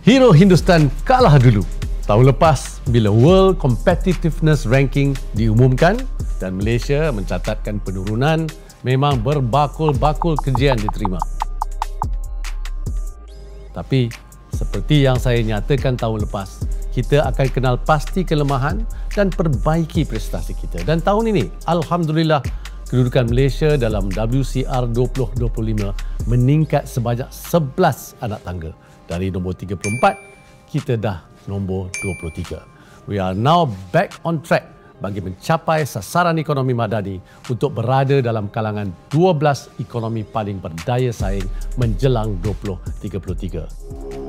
Hero Hindustan kalah dulu. Tahun lepas bila World Competitiveness Ranking diumumkan dan Malaysia mencatatkan penurunan, memang berbakul-bakul kejian diterima. Tapi seperti yang saya nyatakan tahun lepas, kita akan kenal pasti kelemahan dan perbaiki prestasi kita. Dan tahun ini, Alhamdulillah, kedudukan Malaysia dalam WCR 2025 meningkat sebanyak 11 anak tangga. Dari nombor 34, kita dah nombor 23. We are now back on track bagi mencapai sasaran ekonomi madani untuk berada dalam kalangan 12 ekonomi paling berdaya saing menjelang 2033.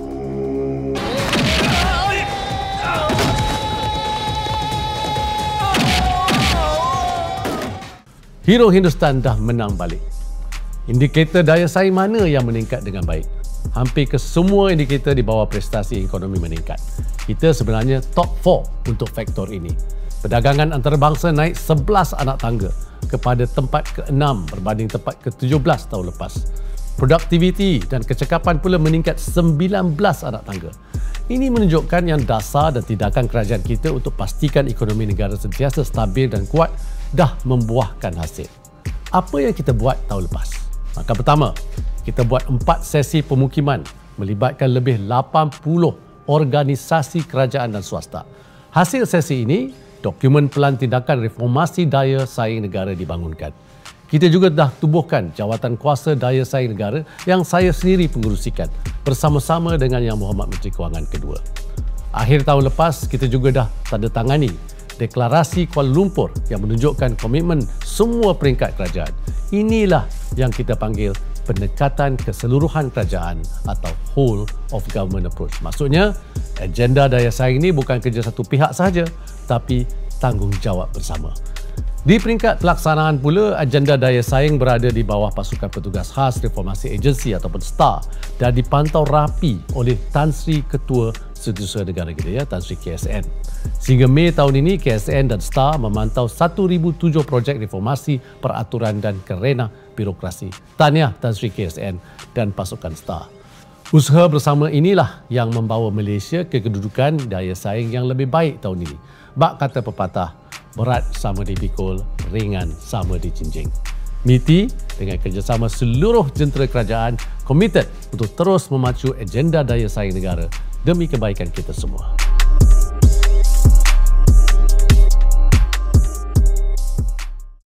Hero Hindustan dah menang balik. Indikator daya saing mana yang meningkat dengan baik? Hampir kesemua indikator di bawah prestasi ekonomi meningkat. Kita sebenarnya top 4 untuk faktor ini. Perdagangan antarabangsa naik 11 anak tangga kepada tempat ke-6 berbanding tempat ke-17 tahun lepas. Produktiviti dan kecekapan pula meningkat 19 anak tangga. Ini menunjukkan yang dasar dan tindakan kerajaan kita untuk pastikan ekonomi negara sentiasa stabil dan kuat dah membuahkan hasil. Apa yang kita buat tahun lepas? Maka pertama, kita buat 4 sesi pemukiman melibatkan lebih 80 organisasi kerajaan dan swasta. Hasil sesi ini, dokumen pelan tindakan reformasi daya saing negara dibangunkan. Kita juga dah tubuhkan jawatan kuasa daya saing negara yang saya sendiri pengurusikan bersama-sama dengan Yang Berhormat Menteri Kewangan kedua. Akhir tahun lepas, kita juga dah tandatangani Deklarasi Kuala Lumpur yang menunjukkan komitmen semua peringkat kerajaan. Inilah yang kita panggil pendekatan keseluruhan kerajaan atau whole of government approach. Maksudnya, agenda daya saing ini bukan kerja satu pihak sahaja, tapi tanggungjawab bersama. Di peringkat pelaksanaan pula, agenda daya saing berada di bawah Pasukan Petugas Khas Reformasi Agensi ataupun STAR dan dipantau rapi oleh Tan Sri Ketua Setiausaha Negara kita, Tan Sri KSN. Sehingga Mei tahun ini, KSN dan STAR memantau 1,007 projek reformasi peraturan dan kerena birokrasi. Tahniah Tan Sri KSN dan pasukan STAR. Usaha bersama inilah yang membawa Malaysia ke kedudukan daya saing yang lebih baik tahun ini. Bak kata pepatah, berat sama dipikul, ringan sama dijinjing. MITI dengan kerjasama seluruh jentera kerajaan komited untuk terus memacu agenda daya saing negara demi kebaikan kita semua.